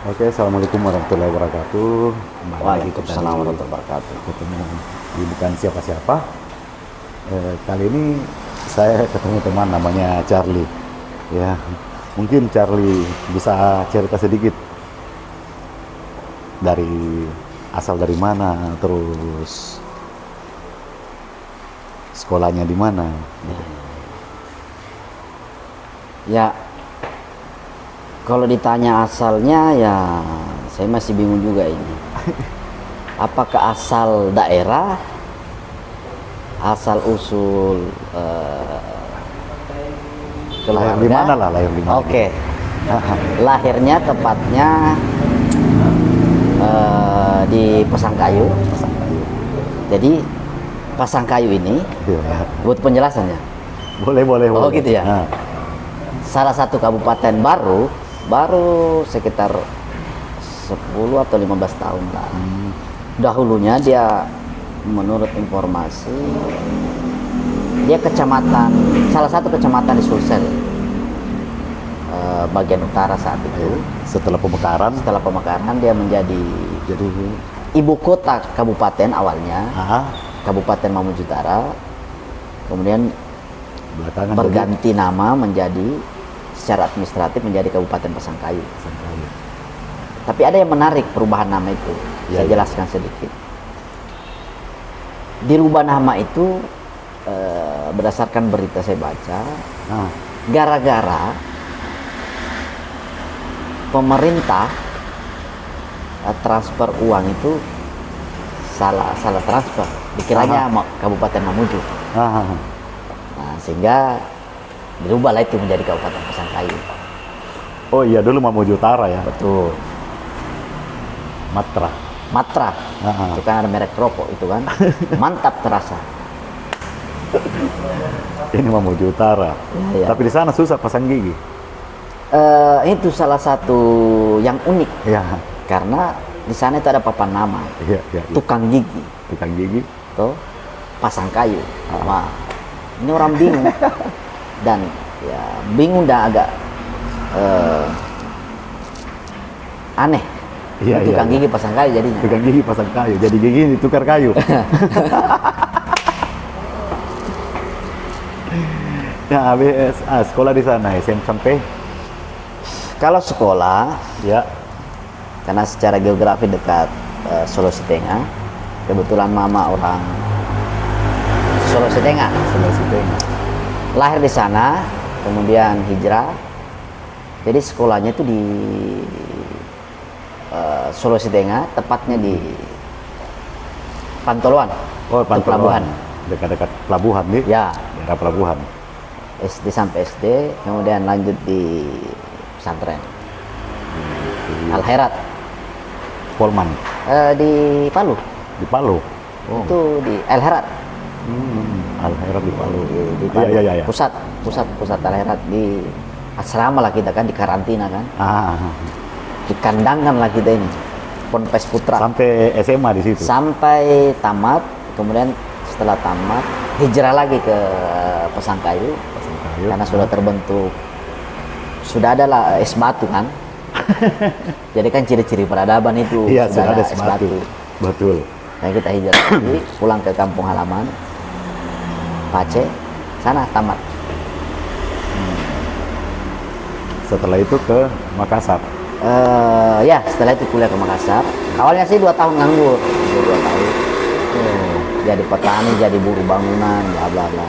Oke, assalamualaikum warahmatullahi wabarakatuh. Kembali lagi kita Waalaikumsalam warahmatullahi wabarakatuh. ketemu di bukan siapa-siapa. Kali ini saya ketemu teman namanya Charlie. Ya, mungkin Charlie bisa cerita sedikit dari asal dari mana, terus sekolahnya di mana. Ya, kalau ditanya asalnya ya saya masih bingung juga ini. Apakah asal daerah, asal usul Lahir keluarga? di mana lah, lahir di mana? Oke. Lahirnya tepatnya di Pasangkayu. Jadi Pasangkayu ini Iya. buat penjelasannya. Boleh, boleh, Oh, boleh. gitu ya? Nah, Salah satu kabupaten baru sekitar 10 atau 15 tahun lah. Dahulunya dia menurut informasi dia salah satu kecamatan di Sulsel, bagian utara saat itu. setelah pemekaran, Setelah pemekaran dia menjadi jadi ibu kota kabupaten awalnya, ah, Kabupaten Mamuju Utara. Kemudian belakangan berganti nama menjadi secara administratif menjadi Kabupaten Pasangkayu. jadi Tapi ada yang menarik perubahan nama itu. Ya, Saya ya. jelaskan sedikit. Dirubah nama itu berdasarkan berita saya baca, ah, gara-gara pemerintah transfer uang itu salah transfer. Dikiranya Kabupaten Mamuju. ah. Nah, sehingga dirubahlah itu menjadi Kabupaten Pasangkayu. Oh iya, dulu Mamuju Utara ya, Betul. Matra. Matra. Ah. Itu kan ada merek rokok itu kan. Mantap terasa. Ini Mamuju Utara. Ya, ya. Tapi di sana susah pasang gigi. Itu salah satu yang unik Ya, karena di sana itu ada papan nama iya, iya. Iya. tukang gigi, Tukang gigi. tuh Pasangkayu. Wah, ini orang bingung dan ya bingung dan agak aneh. Iya, Ini tukang iya, gigi Pasangkayu jadinya. Tukang gigi pasang kayu. Jadi gigi ditukar kayu. Ya, habis sekolah di sana SMP sampai Kalau sekolah, ya. karena secara geografi dekat Sulawesi Tengah, kebetulan mama orang Sulawesi Tengah. Sulawesi Tengah. Lahir di sana, kemudian hijrah. Jadi sekolahnya itu di Sulawesi Tengah, tepatnya di Pantoloan. Oh, Itu Pantoloan. pelabuhan. Dekat-dekat pelabuhan nih. Ya, Daerah pelabuhan. SD sampai SD, kemudian lanjut di pesantren Al Khairat Polman di Palu. di Palu. Oh. Itu di Al Khairat Al Khairat di Palu. di Palu. Iya, iya, iya. Pusat Al Khairat di asrama lah kita kan, di karantina kan, Ah, di kandangan lah kita ini, Ponpes Putra. sampai SMA di situ. Sampai tamat, kemudian setelah tamat hijrah lagi ke Pasangkayu Pasangkayu. karena sudah terbentuk, sudah ada lah es batu kan. Jadi kan ciri-ciri peradaban itu Iya, sudah ada es batu. Betul. Nah, kita hijrah lagi pulang ke kampung halaman Pace, sana tamat. Setelah itu ke Makassar. Ya setelah itu kuliah ke Makassar. Awalnya sih 2 tahun nganggur, 2 tahun. Jadi petani, jadi buruh bangunan, bla bla bla.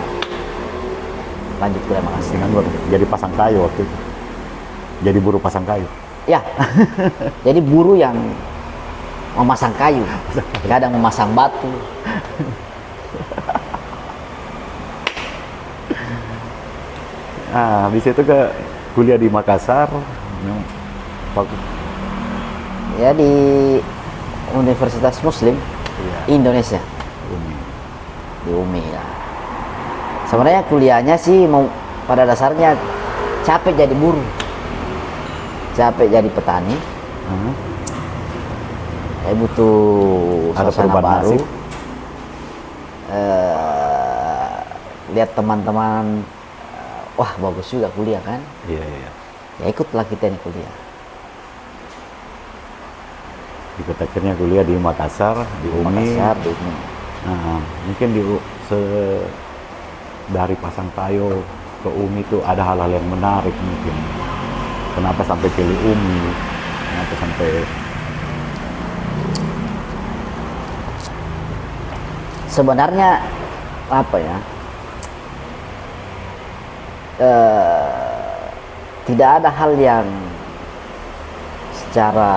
Lanjut kuliah Makassar. Dengan jadi pasang kayu waktu itu. Jadi buruh pasang kayu. Ya, jadi buruh yang memasang kayu, kadang memasang batu. Ah, habis itu ke kuliah di Makassar. Ya di Universitas Muslim Iya. Indonesia, Umi. di UMI ya. Sebenarnya kuliahnya sih mau pada dasarnya capek jadi buruh, capek jadi petani. Ah, Saya butuh Ada suasana perubahan baru. nasib. Lihat teman-teman, wah bagus juga kuliah kan. Iya, iya. Ya ikutlah kita ini kuliah. Ikut akhirnya kuliah di Makassar, di UMI. Makassar, di UMI. Nah, mungkin dari Pasangkayo ke UMI itu ada hal-hal yang menarik mungkin. Kenapa sampai pilih UMI? Kenapa sampai Sebenarnya apa ya? Tidak ada hal yang secara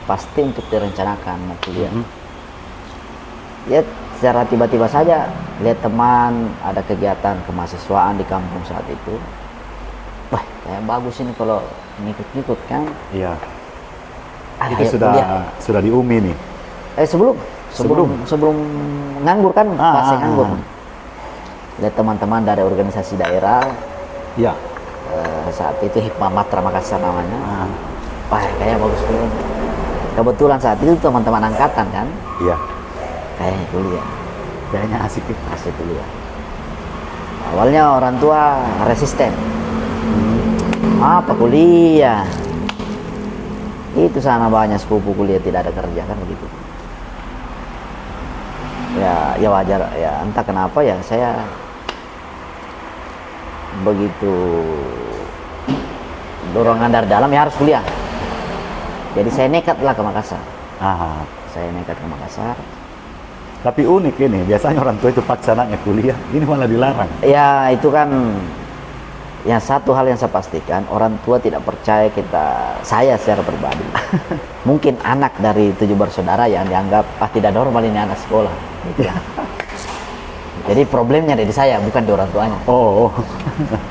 pasti untuk direncanakan mau kuliah. Ya secara tiba-tiba saja lihat teman ada kegiatan kemahasiswaan di kampung saat itu. Wah, kayak bagus ini kalau ngikut-ngikut kan. Iya. Ah, Itu ayo sudah kuliah. sudah di UMI nih. Sebelum nganggur kan, pas saya nganggur. ah. Lihat teman-teman dari organisasi daerah, Iya. saat itu Hikmah Matra Makassar namanya. Ah. Wah, kayaknya bagus tuh. Kebetulan saat itu teman-teman angkatan kan, Iya. kayaknya kuliah, Kayaknya asik ya. asik kuliah. Awalnya orang tua resisten. Apa kuliah? Itu sana banyak sepupu kuliah tidak ada kerja kan begitu. Ya wajar ya, entah kenapa ya saya begitu dorongan dari dalam ya harus kuliah. Jadi saya nekat lah ke Makassar. Ah. Saya nekat ke Makassar. Tapi unik ini, biasanya orang tua itu paksa anaknya kuliah, ini malah dilarang. Ya itu kan yang satu hal yang saya pastikan, orang tua tidak percaya saya secara pribadi. Mungkin anak dari 7 bersaudara yang dianggap tidak normal ini anak sekolah. Gitu ya. Jadi problemnya dari saya, bukan di orang tuanya. Oh.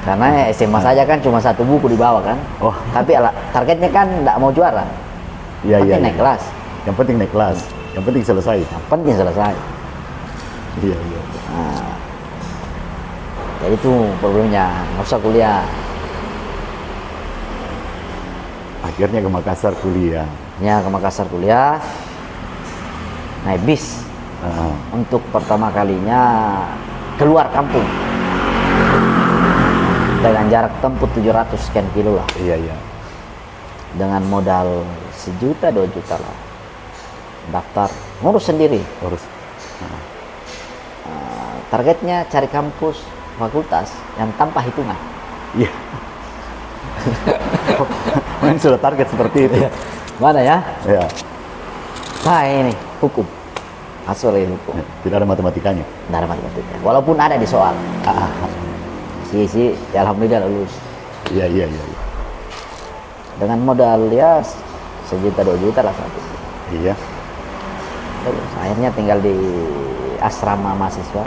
Karena SMA saja kan cuma 1 buku dibawa kan. Oh. Tapi targetnya kan tidak mau juara. Iya, Tapi iya. naik kelas. Yang penting naik kelas, yang penting selesai. Yang penting selesai. Iya, iya. Nah, jadi itu problemnya, nggak usah kuliah. Akhirnya ke Makassar kuliah. Ya ke Makassar kuliah, naik bis. Ah. Untuk pertama kalinya keluar kampung dengan jarak tempuh 700 sekian kilo lah, Iya, iya. dengan modal 1 juta 2 juta lah, daftar ngurus sendiri. Harus. Targetnya cari kampus fakultas yang tanpa hitungan. Iya. Memang sudah target seperti itu. Mana ya? Ya. Nah ini hukum, asal ini hukum, Tidak ada matematikanya. nggak ada matematika. Walaupun ada di soal, Ah. si ya alhamdulillah lulus. Iya, iya, iya. Dengan modal ya 1 juta 2 juta lah saat itu. Iya. Terus akhirnya tinggal di asrama mahasiswa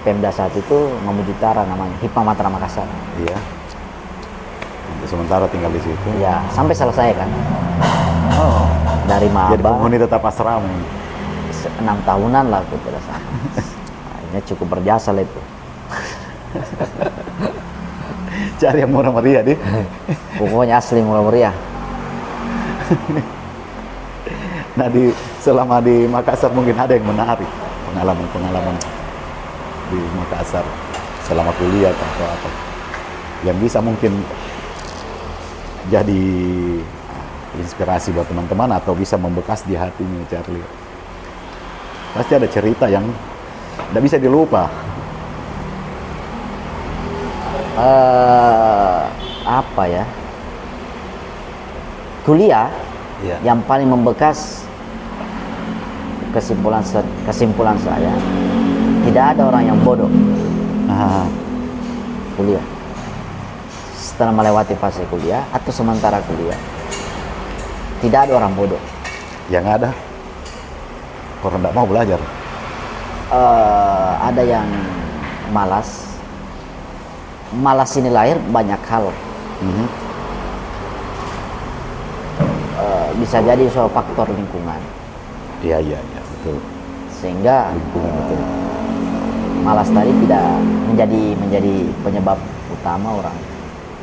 Pemda saat itu Mamujutara namanya, Hikmah Matra Makassar. Iya. Untuk sementara tinggal di situ. Ya sampai selesai kan, Oh. dari Jadi maba penghuni tetap asrama. 6 tahunan lah aku tidak salah. Akhirnya cukup berjasa lah itu. Cari yang murah meriah deh. Pokoknya asli murah meriah. Nah, selama di Makassar mungkin ada yang menarik, pengalaman-pengalaman di Makassar selama kuliah atau apa yang bisa mungkin jadi inspirasi buat teman-teman atau bisa membekas di hatinya Charlie. Pasti ada cerita yang tidak bisa dilupa. Apa ya? Kuliah Iya. yang paling membekas, kesimpulan saya, tidak ada orang yang bodoh Ah, kuliah. Setelah melewati fase kuliah atau sementara kuliah, tidak ada orang bodoh. yang ada orang tidak mau belajar. Ada yang malas. Malas ini lahir banyak hal. Mhm. Bisa jadi soal faktor lingkungan, Iya, iya, iya, betul. sehingga Lingkungan, betul. malas tadi tidak menjadi penyebab utama orang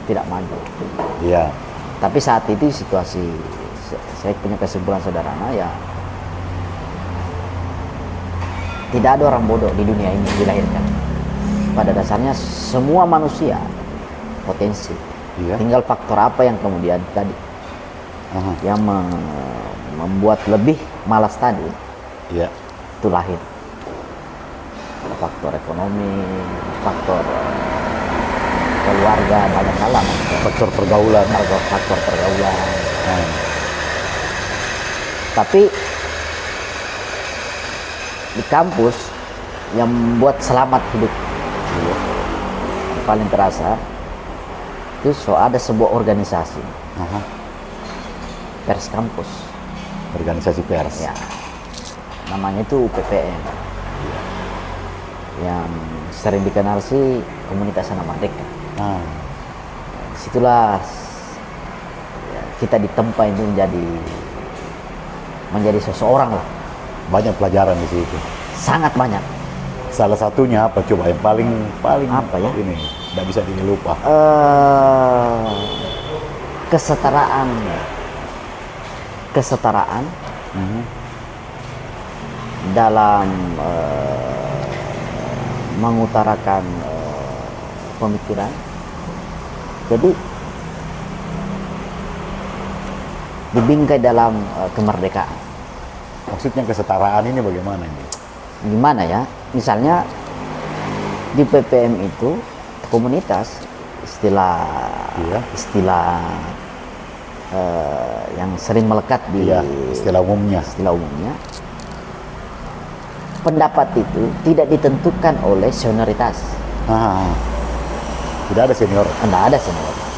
tidak maju. Iya. Tapi saat itu situasi, saya punya kesimpulan sederhana ya, tidak ada orang bodoh di dunia ini dilahirkan. Pada dasarnya semua manusia potensi. Iya. Tinggal faktor apa yang kemudian tadi Aha. yang membuat lebih malas tadi Iya. itu lahir. Ada faktor ekonomi, faktor keluarga, banyak hal lah. Faktor pergaulan. Faktor pergaulan. Nah, Tapi di kampus yang membuat selamat hidup iya. paling terasa itu ada sebuah organisasi Aha. pers kampus Organisasi pers. ya, namanya itu UPPM, yang sering dikenal sih komunitas anak merdeka. Nah, Disitulah ya, kita ditempa itu menjadi seseorang lah, banyak pelajaran di situ. sangat banyak. Salah satunya apa coba yang paling Apa ya? Ini tidak bisa dilupa. Kesetaraan Mhm. dalam mengutarakan pemikiran. Jadi dibingkai dalam kemerdekaan. Maksudnya kesetaraan ini bagaimana ini? Gimana ya? Misalnya di PPM itu komunitas istilah Iya. yang sering melekat di Iya, istilah umumnya. pendapat itu tidak ditentukan oleh senioritas. Ah, tidak ada senior. Tidak ada senioritas.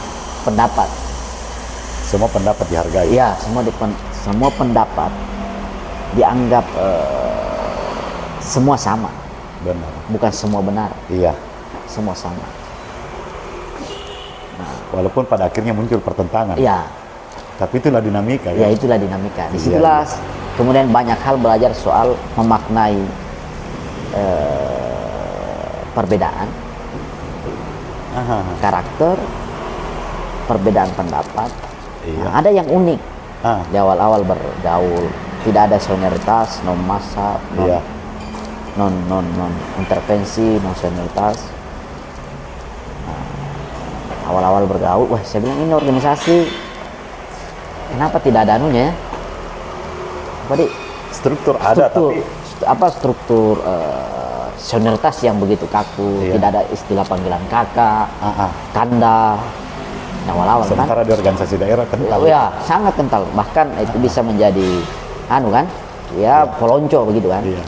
Pendapat. Semua pendapat dihargai. Ya, semua pendapat dianggap semua sama. Benar. Bukan semua benar, Iya. semua sama. Walaupun pada akhirnya muncul pertentangan. Ya, Tapi itulah dinamika. ya Kan? itulah dinamika. Disitulah kemudian banyak hal belajar soal memaknai perbedaan Aha. karakter, perbedaan pendapat. Iya. Nah, ada yang unik Ah, di awal-awal bergaul, tidak ada senioritas, non masa, iya. non intervensi, non senioritas. Nah, awal-awal bergaul, wah saya bilang ini organisasi, kenapa tidak ada anunya ya? Apa Struktur ada tapi struktur senioritas yang begitu kaku, Iya. tidak ada istilah panggilan kakak, ah. kanda. Awal-awal kan, Sementara di organisasi daerah kental. ya sangat kental, bahkan itu bisa menjadi anu kan, ya pelonco begitu kan. Iya.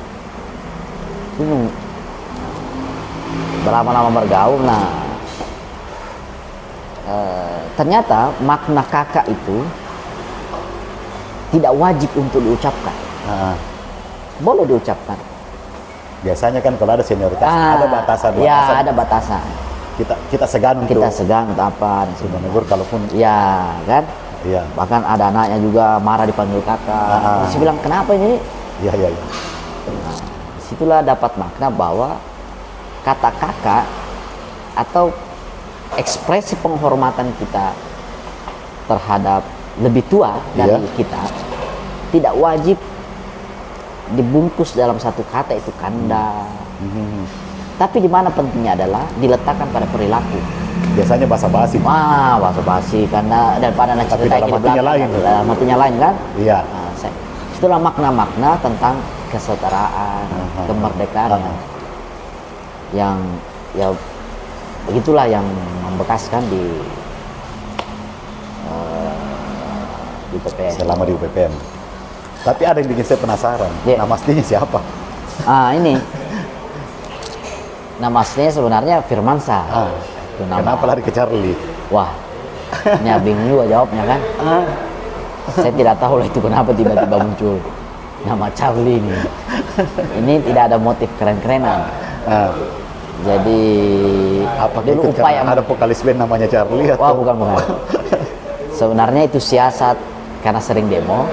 Bingung. Berlama-lama bergaul, nah ternyata makna kakak itu tidak wajib untuk diucapkan, Ah. boleh diucapkan. Biasanya kan kalau ada senioritas ada batasan. Ya ada batasan. Kita segan untuk Kita segan untuk apa dan sebagainya. menegur kalaupun Ya kan, iya. bahkan ada anaknya juga marah dipanggil kakak. Saya bilang kenapa ini? Iya. Nah, disitulah dapat makna bahwa kata kakak atau ekspresi penghormatan kita terhadap lebih tua dari kita tidak wajib dibungkus dalam satu kata itu kanda. Tapi di mana pentingnya adalah diletakkan pada perilaku. Biasanya basa-basi. Basa-basi karena daripada Tapi cerita dalam artinya lain. dalam artinya lain kan. Iya. Nah, itulah makna-makna tentang kesetaraan, kemerdekaan yang ya begitulah yang membekaskan di PPM. Selama di UPPM. Tapi ada yang bikin saya penasaran. Iya. Nama aslinya siapa? Ini nama aslinya sebenarnya Firmansyah. Itu nama. Kenapa lari ke Charlie? Wah, ini bingung juga jawabnya kan. Saya tidak tahu lah itu kenapa tiba-tiba muncul nama Charlie ini. Ini tidak ada motif keren-kerenan. Jadi Apa dulu itu upaya karena ada vokalis band namanya Charlie atau? Wah, bukan. Sebenarnya itu siasat karena sering demo,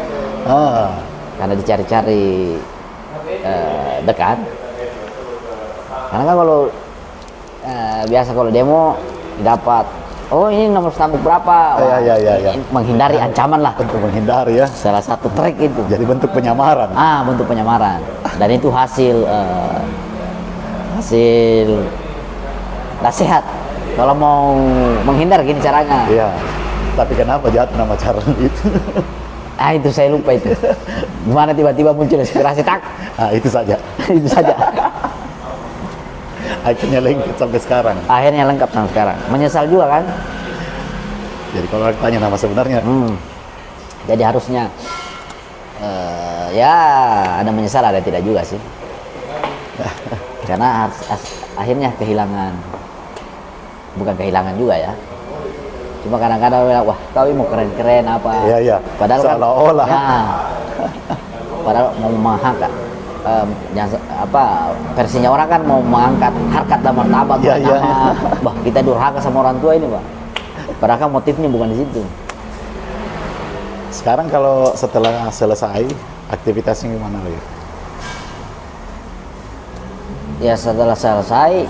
karena dicari-cari dekat. Karena kan kalau biasa kalau demo dapat, oh ini nomor stambuk berapa? Wah, Iya. menghindari ancaman lah. Untuk menghindari ya. Salah satu trik itu. Jadi bentuk penyamaran. Bentuk penyamaran. Dan itu hasil nasihat. Kalau mau menghindar gini caranya. Iya. Tapi kenapa jatuh nama Charlie itu? Ah itu saya lupa itu. Gimana tiba-tiba muncul inspirasi tak? Nah, itu saja. Itu saja. Akhirnya lengket sampai sekarang. Akhirnya lengkap sampai sekarang. Menyesal juga kan? Jadi kalau orang tanya nama sebenarnya, Jadi harusnya ya ada menyesal ada tidak juga sih. Karena akhirnya kehilangan, bukan kehilangan juga ya. Cuma kadang-kadang bilang, wah kau ini mau keren-keren apa? Iya, iya. Padahal kan, Seolah-olah. ya, padahal mau mengangkat, versinya orang kan mau mengangkat harkat dan martabat. Iya, iya. Bah kita durhaka sama orang tua ini, Pak. Padahal kan motifnya bukan di situ. sekarang kalau setelah selesai aktivitasnya gimana lagi? Ya setelah selesai,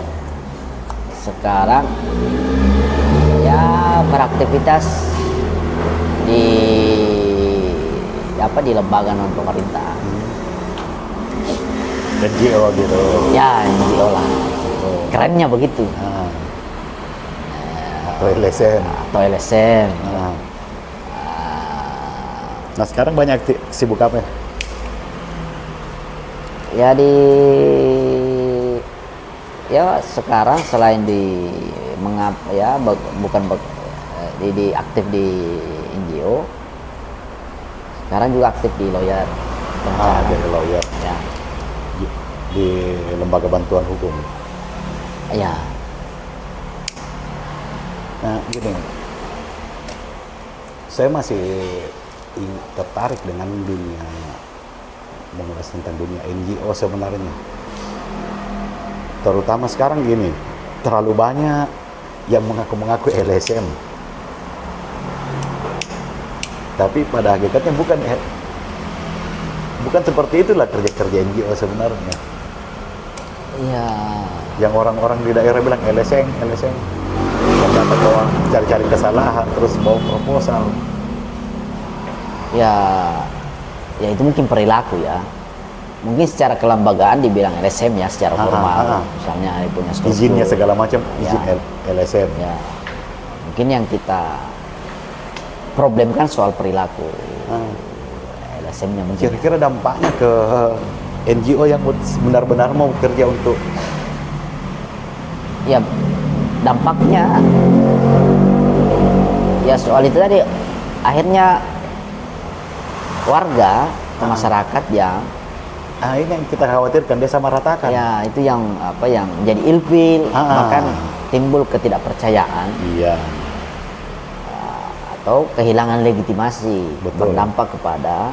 sekarang ya beraktivitas di di lembaga non pemerintah. NGO gitu. Ya NGO lah. Kerennya begitu. Nah. Atau LSM. Atau LSM. Nah sekarang banyak sibuk apa ya? Ya sekarang selain di aktif di NGO, sekarang juga aktif di lawyer. Jadi lawyer Ya. di lembaga bantuan hukum. Ya. Nah gini, saya masih tertarik dengan dunia, mengulas tentang dunia NGO sebenarnya. Terutama sekarang gini, terlalu banyak yang mengaku-mengaku LSM. Tapi pada hakikatnya bukan seperti itulah kerja-kerja NGO sebenarnya. Iya. Yang orang-orang di daerah bilang LSM. Yang datang bawa cari-cari kesalahan, terus bawa proposal. Ya itu mungkin perilaku ya. Mungkin secara kelembagaan dibilang LSM ya secara formal. Misalnya punya struktur. Izinnya segala macam, izin LSM. Ya. Mungkin yang kita problemkan soal perilaku. LSM-nya mungkin. Kira-kira dampaknya ke NGO yang benar-benar mau kerja untuk Ya dampaknya ya soal itu tadi akhirnya warga atau masyarakat yang ini yang kita khawatirkan dia sama ratakan. ya itu yang yang jadi ilfil, bahkan timbul ketidakpercayaan. Iya. Atau kehilangan legitimasi. Betul. Berdampak kepada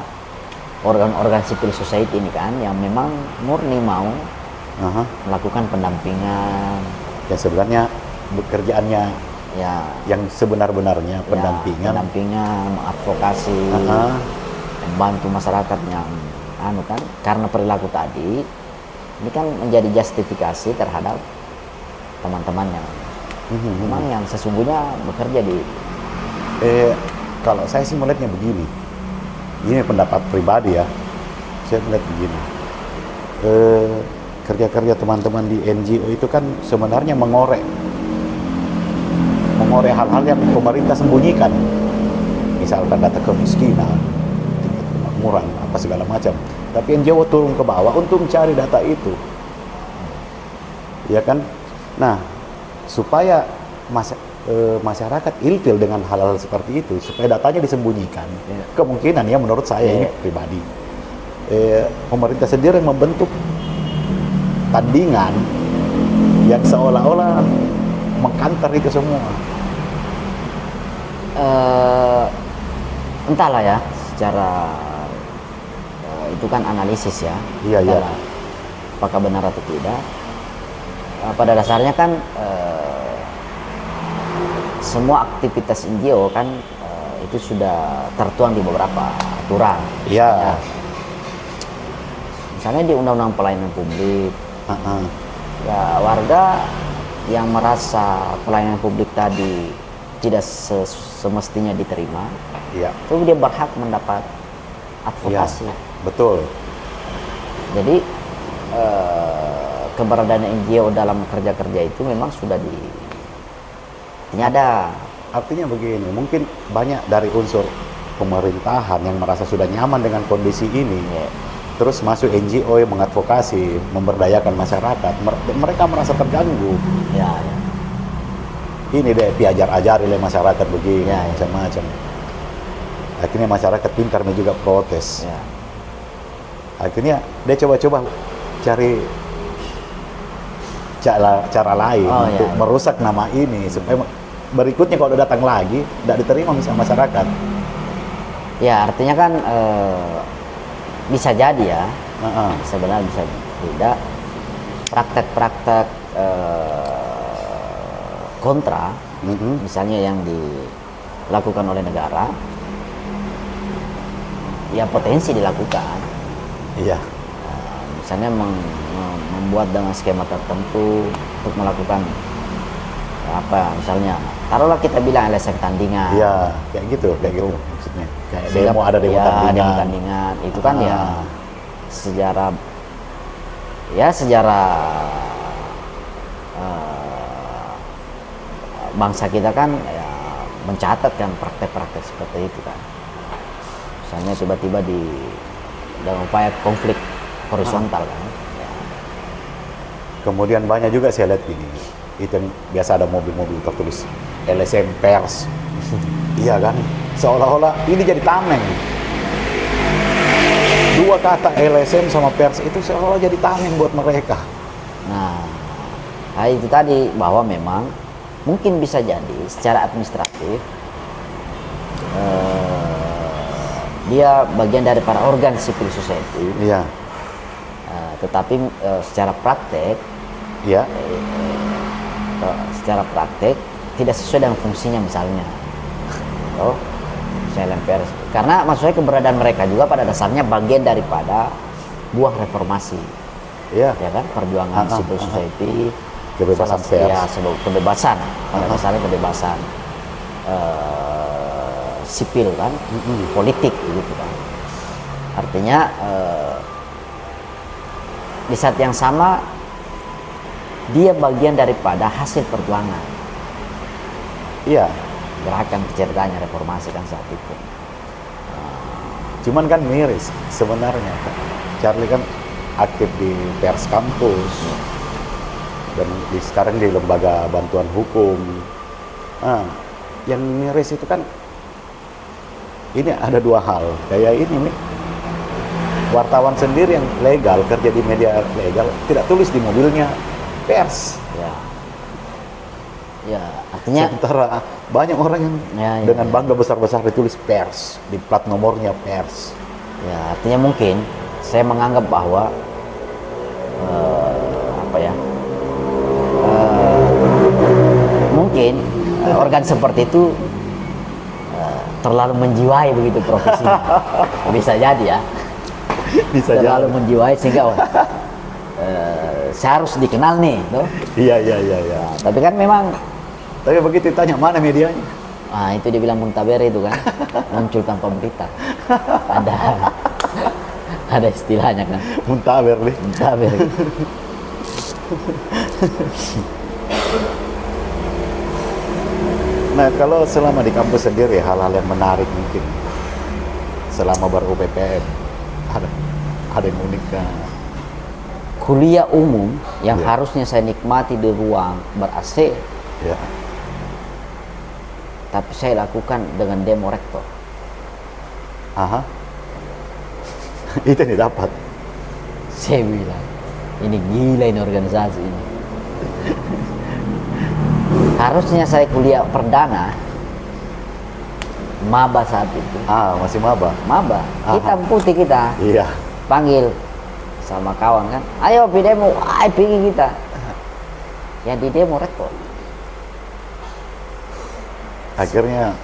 organ-organ civil society ini kan yang memang murni mau melakukan pendampingan. Yang sebenarnya pekerjaannya Ya, yang sebenar-benarnya pendampingan. Pendampingan, mengadvokasi, membantu masyarakat yang kan karena perilaku tadi ini kan menjadi justifikasi terhadap teman-teman yang memang yang sesungguhnya bekerja di kalau saya sih melihatnya begini, ini pendapat pribadi ya, saya melihat begini, kerja-kerja teman-teman di NGO itu kan sebenarnya mengorek hal-hal yang pemerintah sembunyikan, misalkan data kemiskinan, tingkat kemakmuran, apa segala macam. Tapi NGO turun ke bawah untuk mencari data itu, ya kan? Nah, supaya masyarakat ilfil dengan hal-hal seperti itu, supaya datanya disembunyikan. Kemungkinan ya menurut saya ini pribadi, pemerintah sendiri membentuk tandingan yang seolah-olah mengkanter itu semua. Entahlah ya, secara itu kan analisis ya. Iya. Apakah benar atau tidak? Pada dasarnya kan semua aktivitas NGO kan itu sudah tertuang di beberapa aturan. Iya. Misalnya di Undang-Undang Pelayanan Publik, ya warga yang merasa pelayanan publik tadi tidak semestinya diterima, itu dia berhak mendapat advokasi. Ya, betul. Jadi keberadaan NGO dalam kerja-kerja itu memang sudah ada artinya begini, mungkin banyak dari unsur pemerintahan yang merasa sudah nyaman dengan kondisi ini, Ya. terus masuk NGO yang mengadvokasi, memberdayakan masyarakat, mereka merasa terganggu. Ya, ya. Ini deh piajar-ajari oleh masyarakat begini, Ya, ya. macam-macam. Akhirnya masyarakat pintar juga protes. Ya. Akhirnya dia coba-coba cari cara lain Oh, untuk ya. merusak nama ini supaya berikutnya kalau datang lagi tidak diterima sama masyarakat. Ya, artinya kan bisa jadi ya, Heeh. sebenarnya bisa tidak praktek-praktek kontra, Mhm. misalnya yang dilakukan oleh negara, ya potensi dilakukan. Iya. Misalnya membuat dengan skema tertentu untuk melakukan apa, misalnya taruhlah kita bilang LSM tandingan. Iya, kayak gitu maksudnya. Kayak Sehingga- demo ada demo ya, tandingan. demo tandingan itu kan ya Ah. sejarah bangsa kita kan ya mencatat kan praktek-praktek seperti itu kan. Misalnya tiba-tiba dalam upaya konflik horizontal kan. Ya. Kemudian banyak juga saya lihat gini, itu yang biasa ada mobil-mobil tertulis LSM pers. Iya kan, seolah-olah ini jadi tameng. Dua kata LSM sama pers itu seolah-olah jadi tameng buat mereka. Nah, itu tadi bahwa memang mungkin bisa jadi secara administratif dia bagian dari para organ civil society, Iya, tetapi secara praktek iya, tidak sesuai dengan fungsinya misalnya. Oh, misalnya pers. Karena maksudnya keberadaan mereka juga pada dasarnya bagian daripada buah reformasi, iya. ya kan, perjuangan civil society, Kebebasan pers. ya, kebebasan pada dasarnya kebebasan sipil kan, politik gitu kan. Artinya di saat yang sama dia bagian daripada hasil perjuangan Iya. gerakan ceritanya reformasi kan saat itu. Cuman kan miris sebenarnya. Charlie kan aktif di pers kampus dan sekarang di lembaga bantuan hukum. Nah, yang miris itu kan ini ada dua hal. Kayak ini nih, wartawan sendiri yang legal, kerja di media legal, tidak tulis di mobilnya pers. Ya, artinya Sementara banyak orang yang Ya, dengan bangga besar-besar ditulis pers, di plat nomornya pers. ya artinya mungkin saya menganggap bahwa mungkin organ seperti itu terlalu menjiwai begitu profesinya. Bisa jadi ya. Bisa Terlalu jadi. menjiwai sehingga saya harus dikenal nih, tuh. Iya. Tapi kan memang Tapi begitu ditanya mana medianya? itu dibilang muntaber itu kan muncul tanpa berita. Ada istilahnya kan, Muntaber nih. muntaber. Nah, kalau selama di kampus sendiri hal-hal yang menarik mungkin selama ber-UPPM ada yang unik kan? Kuliah umum yang Ya. harusnya saya nikmati di ruang ber-AC, Ya. tapi saya lakukan dengan demo rektor. Aha. Itu yang didapat. Saya bilang, ini gila ini organisasi ini. Harusnya saya kuliah perdana, maba saat itu. Masih maba. Maba, Aha. hitam putih kita. Iya. Panggil sama kawan kan, ayo pi demo, ayo pergi kita. Ya di demo rektor. Akhirnya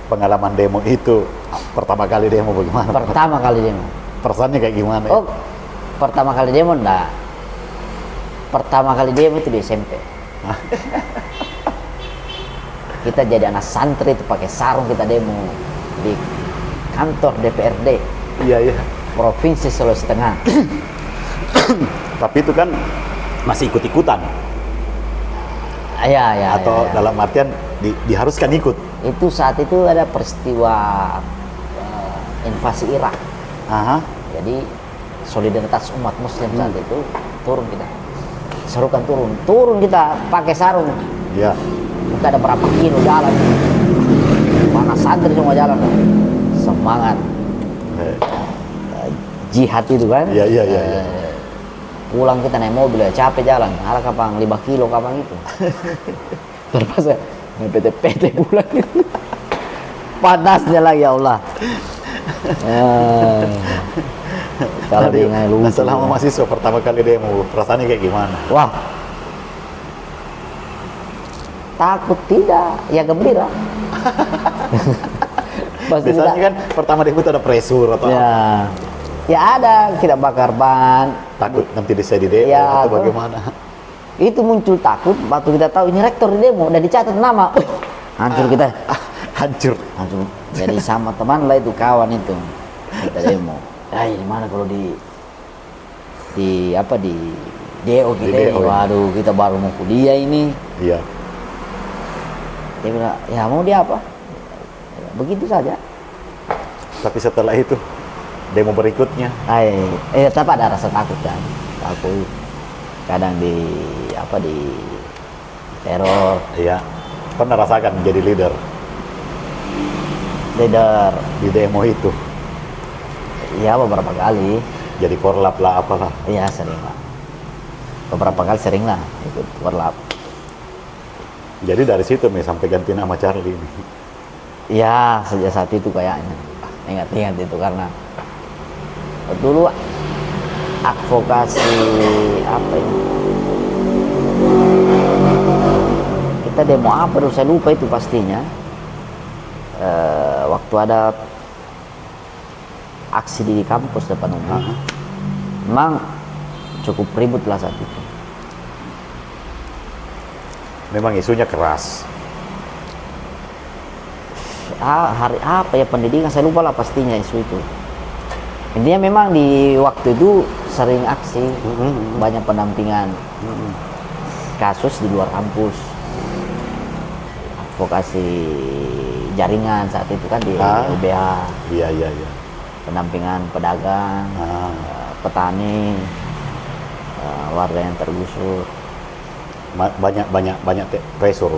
pengalaman demo itu pertama kali demo bagaimana? Pertama kali demo. Perasaannya kayak gimana? Oh, pertama kali demo enggak. Pertama kali demo itu di SMP. Kita jadi anak santri itu pakai sarung, kita demo di kantor DPRD Iya. Provinsi Sulawesi Tengah. Tapi itu kan masih ikut-ikutan Ya. atau dalam artian diharuskan ikut. Itu saat itu ada peristiwa invasi Irak. Aha. Jadi solidaritas umat Muslim saat itu turun kita. Serukan turun kita pakai sarung. Ya. Kita ada berapa kilo jalan. Mana santri semua jalan. Semangat. Jihad itu kan. Iya. Pulang kita naik mobil ya, capek jalan. Ala kapang 5 kilo kapang itu. Terpaksa naik PT pulang itu. Panasnya lagi ya Allah. Kalau dia nggak lupa. Nah, selama mahasiswa pertama kali demo, perasaannya kayak gimana? Wah. Takut tidak, ya gembira. Pasti Biasanya tidak. kan pertama demo itu ada pressure atau apa? Ya ada, kita bakar ban. Takut nanti saya di demo Ya, atau bagaimana? Itu muncul takut waktu kita tahu ini rektor di demo dan dicatat nama. Hancur kita. Hancur. Langsung jadi sama teman lah itu kawan itu kita demo. Di mana kalau di DO kita Di DO, ini. Waduh, kita baru mau kuliah ini. Iya. Dia bilang, ya mau dia apa? Begitu saja. Tapi setelah itu demo berikutnya, Tetap ada rasa takut kan. Aku kadang di teror, iya. Pernah rasakan jadi leader di demo itu. ya beberapa kali. Jadi korlap lah apalah. Iya sering lah. Beberapa kali sering lah ikut warlap. Jadi dari situ nih sampai ganti nama Charlie ini. Ya sejak saat itu kayaknya. Ingat-ingat itu karena dulu advokasi apa ya? Kita demo apa? Saya lupa itu pastinya. Waktu ada aksi di kampus depan umum, memang cukup ribut lah saat itu. Memang isunya keras. Hari apa ya pendidikan, saya lupa lah pastinya isu itu. Intinya memang di waktu itu sering aksi, banyak pendampingan kasus di luar kampus, advokasi jaringan saat itu kan di UBH. Iya. Pendampingan pedagang, petani, warga yang tergusur. Banyak pressure.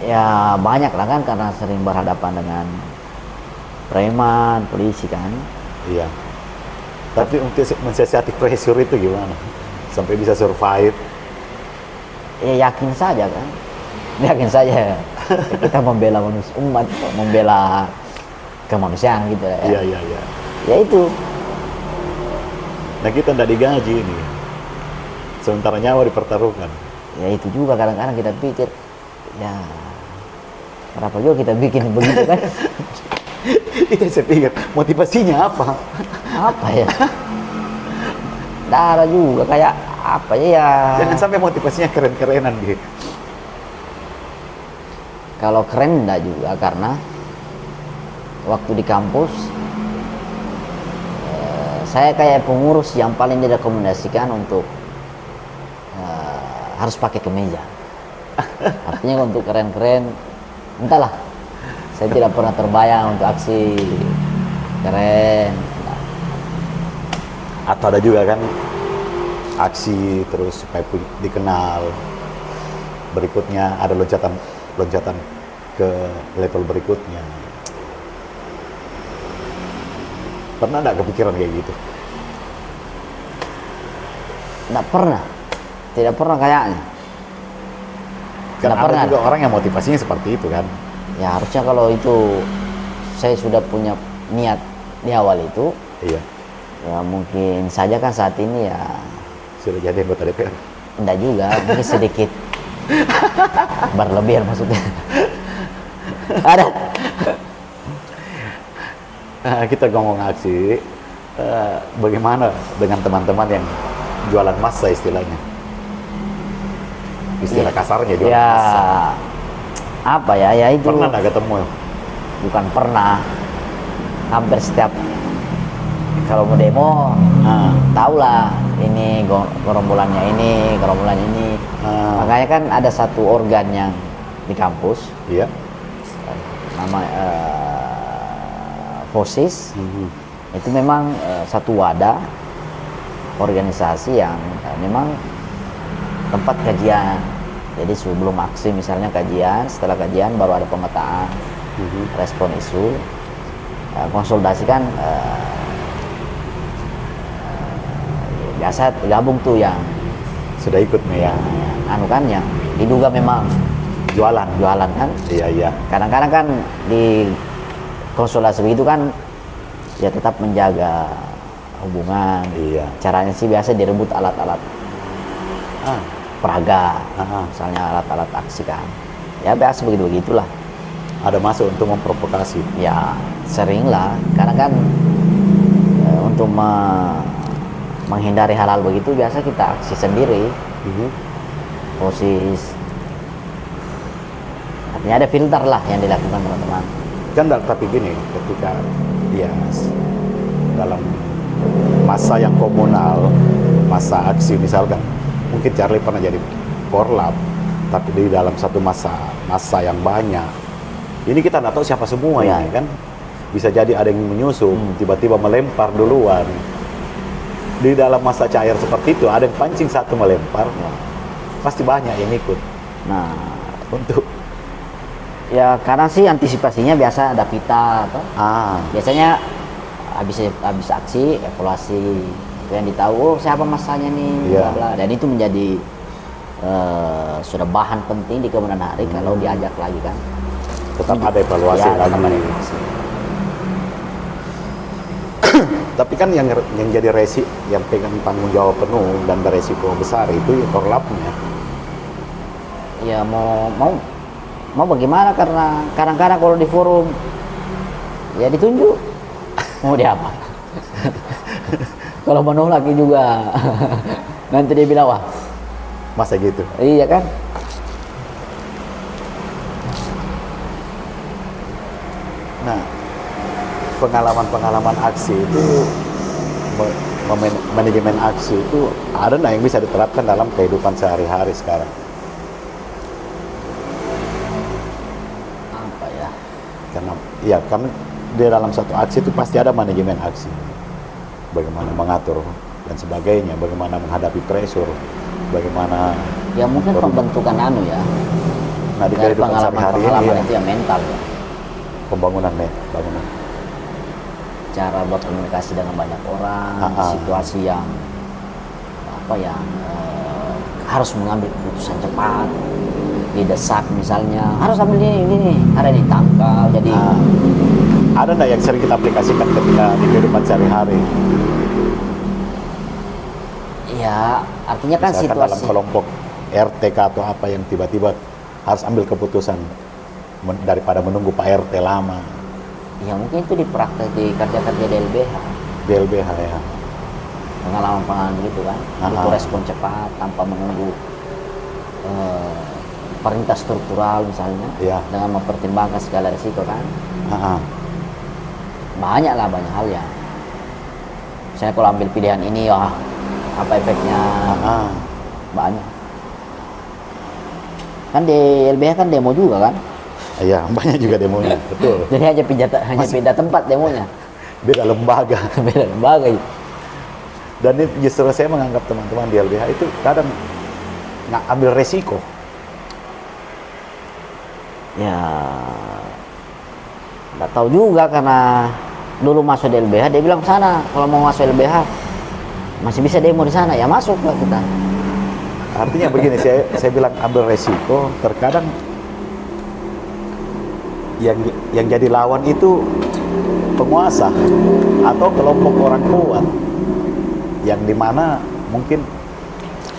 Ya banyak lah kan karena sering berhadapan dengan preman, polisi kan. Iya. Tapi untuk mensiasati pressure itu gimana? Sampai bisa survive? Ya yakin saja kan. Yakin saja kita membela umat, membela kemanusiaan gitu ya. Iya. Ya itu. Nah kita tidak digaji ini. Sementara nyawa dipertaruhkan. Ya itu juga kadang-kadang kita pikir, ya kenapa juga kita bikin begitu kan? Itu yang saya pikir, motivasinya apa? Apa ya? Darah juga kayak apa ya? Jangan sampai motivasinya keren-kerenan gitu. Kalau keren enggak juga karena waktu di kampus saya kayak pengurus yang paling direkomendasikan untuk harus pakai kemeja. Artinya untuk keren-keren, entahlah. Saya tidak pernah terbayang untuk aksi keren. Atau ada juga kan aksi terus supaya dikenal. Berikutnya ada loncatan ke level berikutnya. Pernah nggak kepikiran kayak gitu? Nggak pernah. Tidak pernah kayaknya. Karena ada pernah. juga orang yang motivasinya seperti itu kan. Ya harusnya kalau itu saya sudah punya niat di awal itu, Iya. ya mungkin saja kan saat ini ya Sudah jadi anggota DPR. enggak juga, mungkin sedikit berlebihan maksudnya. Ada. Kita ngomong aksi, bagaimana dengan teman-teman yang jualan massa istilahnya? Istilah kasarnya jualan Ya massa. apa ya? Ya itu Pernah nggak ketemu? bukan pernah. Hampir setiap kalau mau demo, tahulah ini gerombolannya ini, gerombolan ini. Makanya kan ada satu organ yang di kampus, Iya. nama FOSIS. Itu memang satu wadah organisasi yang memang tempat kajian. Jadi sebelum aksi misalnya kajian, setelah kajian baru ada pemetaan, respon isu, konsolidasikan. Biasa gabung tuh yang Sudah ikut nih ya. anu kan yang diduga memang Jualan. kan. Iya. Kadang-kadang kan di konsultasi begitu kan ya tetap menjaga hubungan. Iya. Caranya sih biasa direbut alat-alat peraga, misalnya alat-alat aksi kan. Ya biasa begitulah. Ada masuk untuk memprovokasi. Ya sering lah. Karena kan untuk menghindari hal-hal begitu biasa kita aksi sendiri. Posis. Artinya ada filter lah yang dilakukan teman-teman. Kan tapi gini, ketika ya dalam masa yang komunal, masa aksi misalkan, mungkin Charlie pernah jadi korlap, tapi di dalam satu masa yang banyak, ini kita nggak tahu siapa semua Ya. ini kan, bisa jadi ada yang menyusup, tiba-tiba melempar duluan. Di dalam masa cair seperti itu, ada yang pancing satu melempar, pasti banyak yang ikut. Nah, Untuk ya karena sih antisipasinya biasa ada pita atau biasanya habis aksi evaluasi itu yang ditahu siapa masanya nih bla bla, dan itu menjadi sudah bahan penting di kemudian hari kalau diajak lagi kan tetap ada evaluasi ya, lagi. tetap ada evaluasi. Tapi kan yang jadi yang pegang tanggung jawab penuh dan beresiko besar itu ya korlapnya. Ya mau bagaimana, karena kadang-kadang kalau di forum ya ditunjuk mau diapa. Kalau menolak juga nanti dia bilang wah Masa gitu. iya kan. Nah, pengalaman aksi itu, manajemen aksi itu ada nggak yang bisa diterapkan dalam kehidupan sehari-hari sekarang? Apa ya? Karena ya kan di dalam satu aksi itu pasti ada manajemen aksi, bagaimana mengatur dan sebagainya, bagaimana menghadapi pressure, bagaimana Ya mungkin pembentukan ya. nah di Dari kehidupan sehari-hari pengalaman ya, itu ya mental ya. bangunan Cara berkomunikasi dengan banyak orang, situasi yang harus mengambil keputusan cepat, didesak misalnya, harus ambil ini, ada yang ditangkal, jadi ada nggak yang sering kita aplikasikan ketika di kehidupan sehari-hari? ya artinya kan Misalkan dalam situasi kelompok RTK atau apa yang tiba-tiba harus ambil keputusan daripada menunggu Pak RT lama. ya mungkin itu dipraktek di kerja-kerja Di LBH ya. pengalaman gitu kan, butuh respon cepat tanpa menunggu perintah struktural misalnya, dengan mempertimbangkan segala risiko kan. Banyak hal ya. Misalnya kalau ambil pilihan ini, apa efeknya? Banyak. Kan di LBH kan demo juga kan? Iya, banyak juga demonya, betul. Jadi hanya pindah tempat demonya. Beda lembaga. Beda lembaga itu. Dan itu justru saya menganggap teman-teman di LBH itu kadang nggak ambil resiko. Ya, nggak tahu juga, karena dulu masuk di LBH dia bilang sana kalau mau masuk LBH masih bisa demo di sana, ya masuk lah kita. Artinya begini, saya bilang ambil resiko. Terkadang yang jadi lawan itu penguasa atau kelompok orang kuat, yang dimana mungkin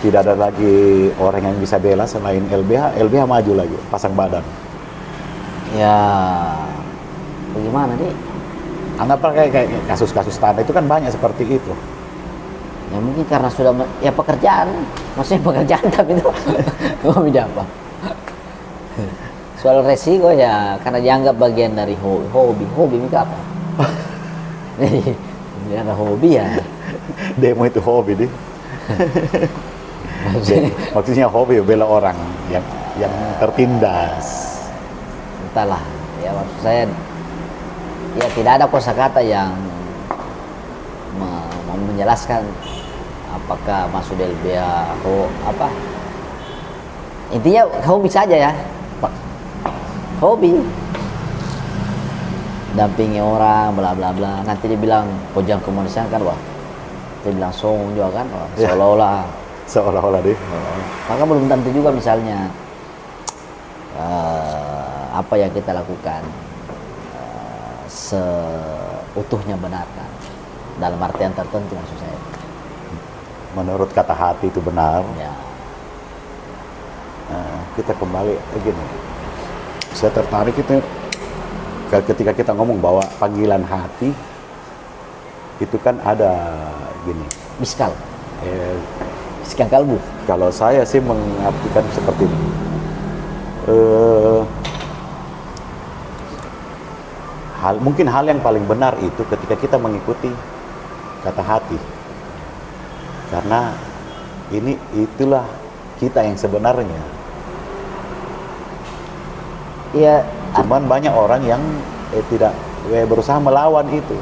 tidak ada lagi orang yang bisa bela selain LBH. LBH maju lagi, pasang badan. Ya, bagaimana nih? Anggaplah kayak kasus-kasus tanah itu kan banyak seperti itu. Ya mungkin karena sudah pekerjaan, maksudnya pekerjaan tapi itu mau beda apa? Soal resiko ya karena dianggap bagian dari hobi ini apa? Jadi ada hobi ya. Demo itu hobi deh. Maksudnya hobi bela orang yang yang tertindas. Entahlah, ya maksud saya, ya tidak ada kosakata yang menjelaskan apakah maksud LBH apa. Intinya hobi saja ya, Pak, hobi. Dampingi orang, bla bla bla. Nanti dia bilang pojang kemanusiaan kan, wah. Dia bilang songong juga kan, wah. Ya. Seolah-olah deh. maka belum tentu juga misalnya apa yang kita lakukan seutuhnya benar kan, dalam artian tertentu maksud saya. Menurut kata hati itu benar. Ya, Kita kembali begini. Saya tertarik itu ketika kita ngomong bahwa panggilan hati itu kan ada gini. biskal Eh, kalbu. Kalau saya sih mengartikan seperti ini. Mungkin hal yang paling benar itu ketika kita mengikuti kata hati. Karena itulah kita yang sebenarnya. Iya, Cuman banyak orang yang tidak berusaha melawan itu.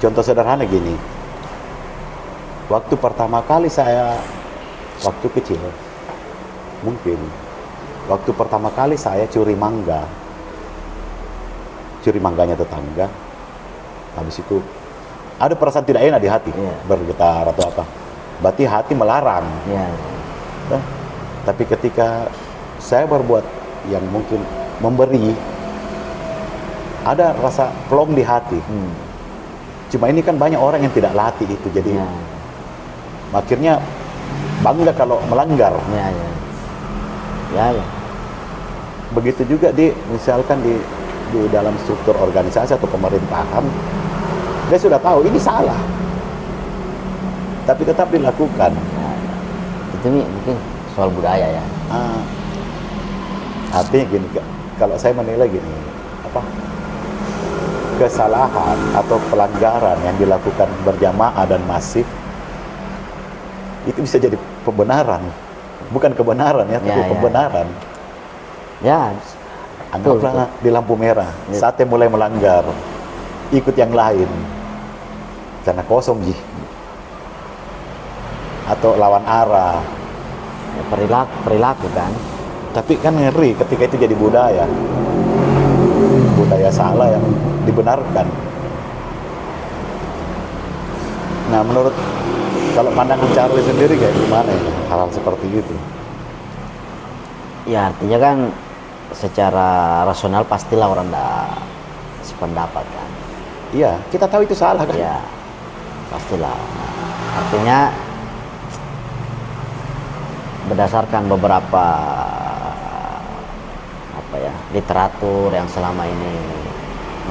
Contoh sederhana gini. Waktu pertama kali waktu kecil, mungkin waktu pertama kali saya curi mangganya tetangga, habis itu ada perasaan tidak enak di hati, Iya. bergetar atau apa. Berarti hati melarang. ya, Tapi ketika saya berbuat yang mungkin memberi, ada rasa plong di hati. Cuma ini kan banyak orang yang tidak latih itu, jadi ya, akhirnya bangga kalau melanggar. ya, ya. Begitu juga misalkan di dalam struktur organisasi atau pemerintahan, dia sudah tahu ini salah, tapi tetap dilakukan. Itu mungkin soal budaya ya. Artinya gini, kalau saya menilai gini, kesalahan atau pelanggaran yang dilakukan berjamaah dan masif itu bisa jadi pembenaran, bukan kebenaran ya, tapi Ya. pembenaran. Ya, Anggaplah betul. di lampu merah, Ya. saatnya mulai melanggar, ikut yang lain karena kosong atau lawan arah. Ya, perilaku kan. Tapi kan ngeri ketika itu jadi budaya salah yang dibenarkan. Nah, menurut kalau pandangan Charlie sendiri kayak gimana ya hal-hal seperti itu? Ya artinya kan secara rasional pastilah orang tidak sependapat kan. Iya, kita tahu itu salah kan? Ya pastilah. Artinya berdasarkan beberapa literatur yang selama ini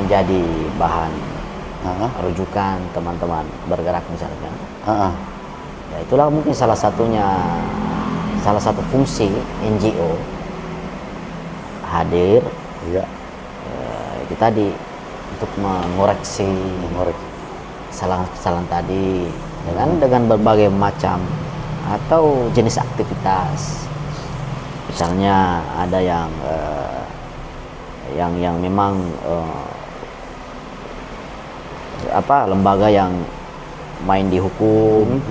menjadi bahan rujukan teman-teman bergerak misalnya. Ya itulah mungkin salah satu fungsi NGO hadir. Iya. Itu tadi untuk mengoreksi kesalahan tadi dengan berbagai macam atau jenis aktivitas. Misalnya ada yang memang lembaga yang main di hukum,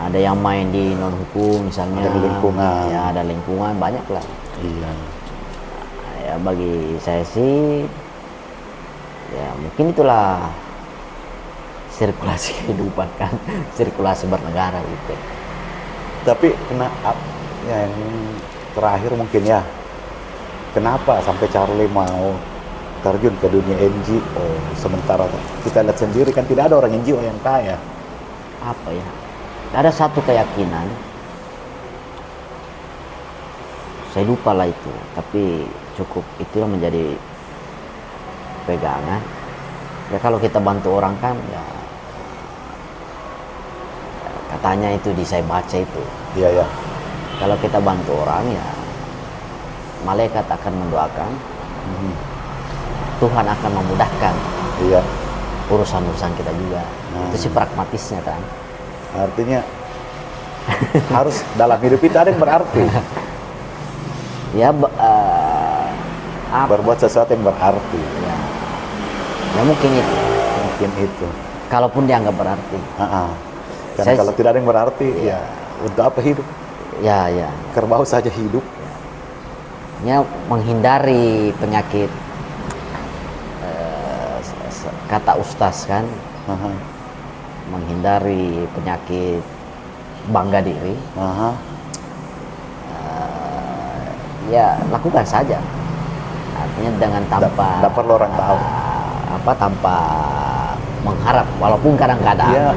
ada yang main di non hukum misalnya, ada lingkungan. Ya ada lingkungan banyak lah. Iya. Ya bagi saya sih ya mungkin itulah sirkulasi kehidupan kan, sirkulasi bernegara gitu. Tapi yang terakhir mungkin ya, kenapa sampai Charlie mau terjun ke dunia NGO sementara kita lihat sendiri kan tidak ada orang NGO yang kaya? Apa ya? Ada satu keyakinan, saya lupa lah itu, tapi cukup itulah menjadi pegangan. Ya kalau kita bantu orang kan ya katanya itu saya baca itu. Iya ya. Kalau kita bantu orang ya malaikat akan mendoakan, Tuhan akan memudahkan Iya. urusan-urusan kita juga. Itu sih pragmatisnya kan. Artinya Harus dalam hidup itu ada yang berarti. Ya, apa? Berbuat sesuatu yang berarti. Ya. Ya mungkin itu. Mungkin itu. Kalaupun dianggap berarti. Karena Saya- kalau tidak ada yang berarti, ya untuk apa hidup? Ya, ya. Kerbau saja hidup. Ya, menghindari penyakit kata ustaz kan, Aha. menghindari penyakit bangga diri. Aha. Ya lakukan saja, artinya dengan tanpa Nggak perlu orang tahu. tanpa mengharap, walaupun kadang-kadang Ya,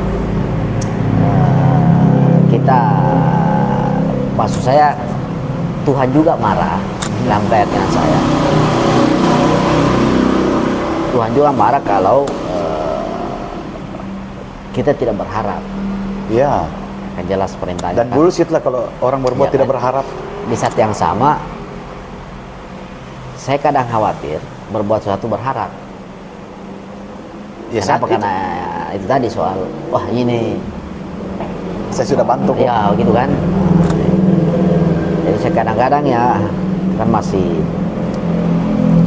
kita, maksud saya, Tuhan juga marah dalam keyakinan saya. Tuhan juga marah kalau kita tidak berharap. ya. Kan jelas perintahnya. Dan kan. bullshit lah kalau orang berbuat Iya, tidak kan? berharap. Di saat yang sama, saya kadang khawatir berbuat sesuatu berharap. Ya, Kenapa? saat itu Karena itu tadi soal, wah ini, saya sudah bantu kok. ya gitu kan. Jadi saya kadang-kadang ya kan masih,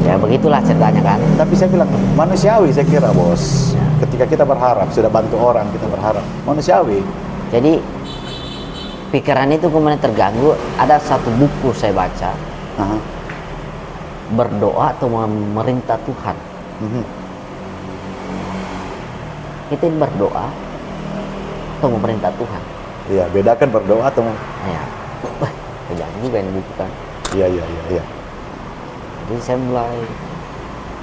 ya begitulah ceritanya kan. Tapi saya bilang manusiawi saya kira bos. Ya. Ketika kita berharap sudah bantu orang, kita berharap manusiawi. Jadi pikiran itu kemudian terganggu. Ada satu buku saya baca, Aha. berdoa atau memerintah Tuhan. Mhm. Kita ini berdoa atau memerintah Tuhan. Iya, bedakan berdoa atau Ya, wah, kejam juga ini buku kan. iya, iya, iya, iya. Jadi saya mulai,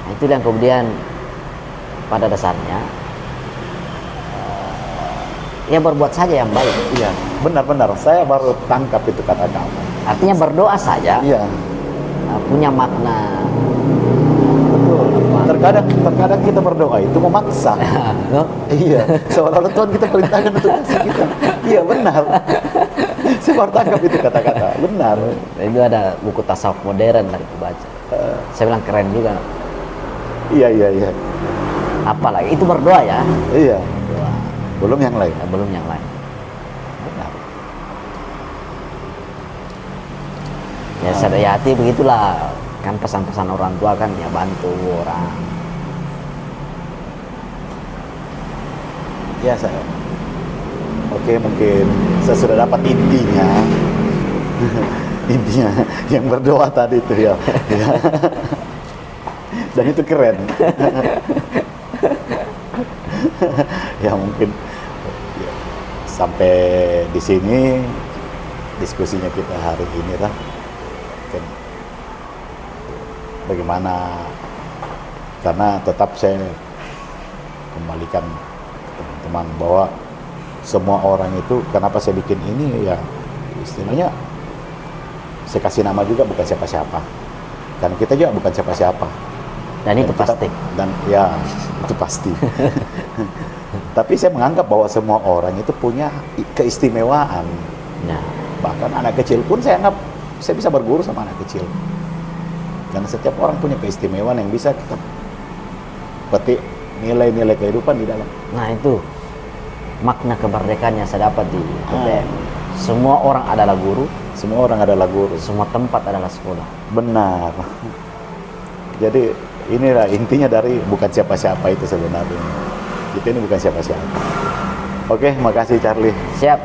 nah itu yang kemudian pada dasarnya ya berbuat saja yang baik. Iya, benar-benar. Saya baru tangkap itu kata kamu. Artinya berdoa saja Iya, punya makna. betul. Terkadang kita berdoa itu memaksa. No? Iya, seolah-olah Tuhan kita perintahkan untuk kasih kita. Iya, benar. Saya baru tangkap itu kata-kata. Benar. Itu ada buku tasawuf modern dari baca. Saya bilang keren juga. Iya, iya, iya. Apalagi itu berdoa ya. Iya, Doa. belum yang lain. Belum yang lain. Benar. Ya sadar hati begitulah. Kan pesan-pesan orang tua kan ya bantu orang. Ya, saya. Oke, mungkin saya sudah dapat intinya. Intinya yang berdoa tadi itu ya. Ya. Dan itu keren. Ya mungkin ya, sampai di sini diskusinya kita hari ini lah. Mungkin bagaimana, karena tetap saya kembalikan teman-teman bahwa semua orang itu, kenapa saya bikin ini ya istilahnya saya kasih nama juga bukan siapa-siapa, karena kita juga bukan siapa-siapa. Dan itu kita- pasti. Dan ya itu pasti. Tapi saya menganggap bahwa semua orang itu punya keistimewaan. Nah, Bahkan anak kecil pun saya anggap saya bisa berguru sama anak kecil. Karena setiap orang punya keistimewaan yang bisa kita petik nilai-nilai kehidupan di dalam. nah itu makna kemerdekaan yang saya dapat di UTM. Ah. Semua orang adalah guru, Semua orang adalah guru. semua tempat adalah sekolah. Benar. Jadi inilah intinya dari bukan siapa-siapa itu sebenarnya. Kita ini bukan siapa-siapa. Oke, makasih Charlie. Siap.